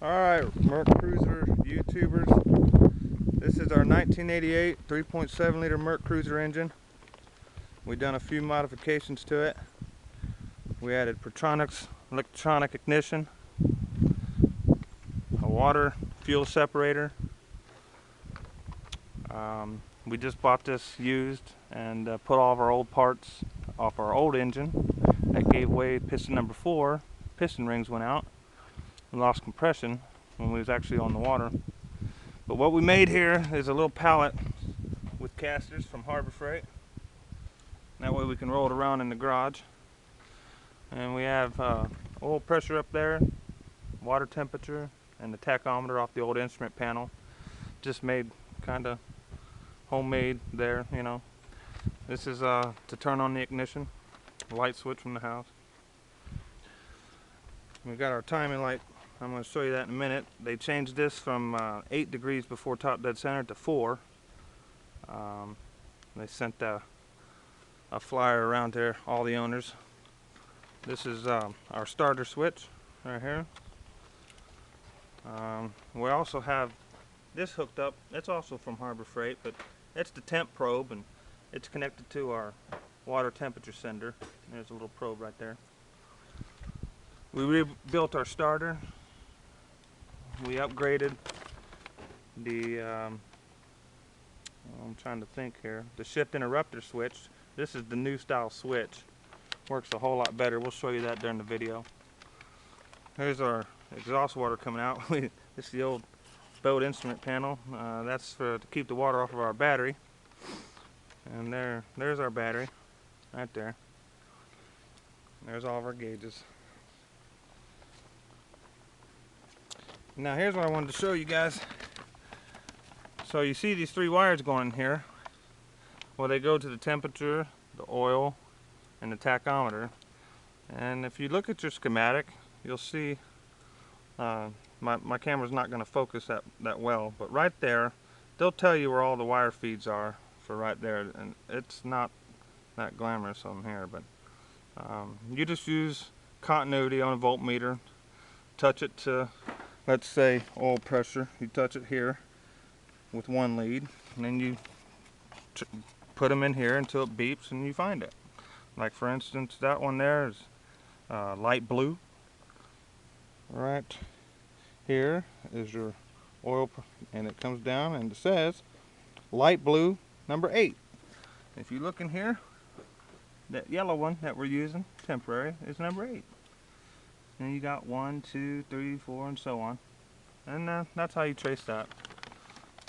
Alright, Mercruiser YouTubers, this is our 1988 3.7 liter Mercruiser engine. We've done a few modifications to it. We added Pertronics electronic ignition, a water fuel separator. We just bought this used and put all of our old parts off our old engine. That gave way piston number 4. Piston rings went out. We lost compression when we was actually on the water. But what we made here is a little pallet with casters from Harbor Freight. That way we can roll it around in the garage. And we have oil pressure up there, water temperature, and the tachometer off the old instrument panel. Just made kind of homemade there, you know. This is to turn on the ignition, light switch from the house. We got our timing light. I'm going to show you that in a minute. They changed this from 8 degrees before top dead center to 4. They sent a flyer around there, all the owners. This is our starter switch right here. We also have this hooked up. It's also from Harbor Freight, but it's the temp probe, and it's connected to our water temperature sender. There's a little probe right there. We rebuilt our starter. We upgraded the I'm trying to think here, the shift interrupter switch. This is the new style switch. Works a whole lot better. We'll show you that during the video. Here's our exhaust water coming out. This is the old boat instrument panel. That's to keep the water off of our battery. And there's our battery right there. There's all of our gauges. Now here's what I wanted to show you guys. So you see these 3 wires going in here. Well, they go to the temperature, the oil, and the tachometer. And if you look at your schematic, you'll see my camera's not going to focus that well, but right there they'll tell you where all the wire feeds are for right there, and it's not that glamorous on here, but you just use continuity on a voltmeter, touch it to, let's say, oil pressure. You touch it here with one lead, and then you put them in here until it beeps and you find it. Like for instance, that one there is light blue. Right here is your oil, and it comes down and it says light blue number 8. If you look in here, that yellow one that we're using temporary is number 8. And you got 1, 2, 3, 4, and so on. And that's how you trace that.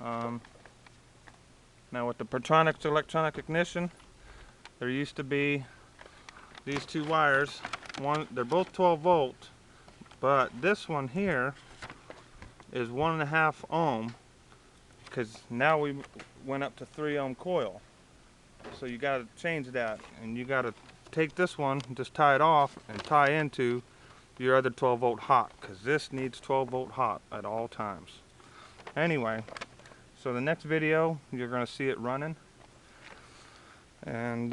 Now with the Pertronics electronic ignition, there used to be these 2 wires. They're both 12 volt, but this one here is 1.5 ohm, because now we went up to 3 ohm coil. So you got to change that, and you got to take this one, just tie it off, and tie into your other 12 volt hot, because this needs 12 volt hot at all times. Anyway, so the next video you're going to see it running, and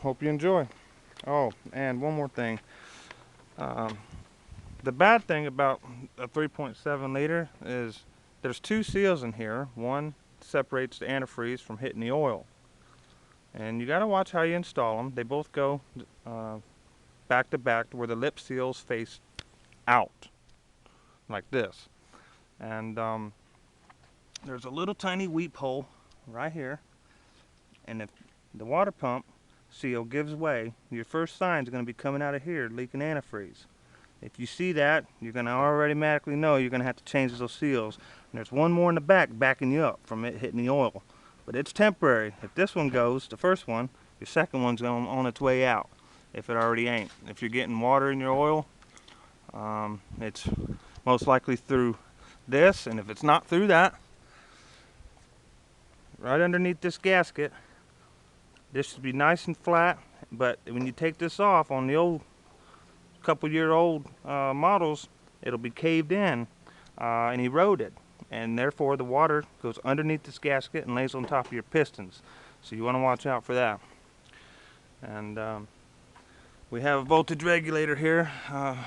hope you enjoy. Oh, and one more thing. The bad thing about a 3.7 liter is there's 2 seals in here. One separates the antifreeze from hitting the oil, and you got to watch how you install them. They both go back to back where the lip seals face out like this, and there's a little tiny weep hole right here, and if the water pump seal gives way, your first sign is going to be coming out of here leaking antifreeze. If you see that, you're going to automatically know you're going to have to change those seals. And there's one more in the back backing you up from it hitting the oil, but it's temporary. If this one goes, the first one, your second one's on its way out, if it already ain't. If you're getting water in your oil, it's most likely through this, and if it's not through that, right underneath this gasket, this should be nice and flat. But when you take this off on the old couple-year-old models, it'll be caved in and eroded, and therefore the water goes underneath this gasket and lays on top of your pistons. So you want to watch out for that. And We have a voltage regulator here.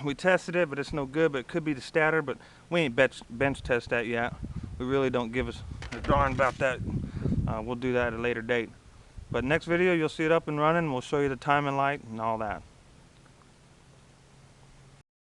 We tested it, but it's no good, but it could be the stator, but we ain't bench test that yet. We really don't give us a darn about that. We'll do that at a later date. But next video, you'll see it up and running. We'll show you the timing light and all that.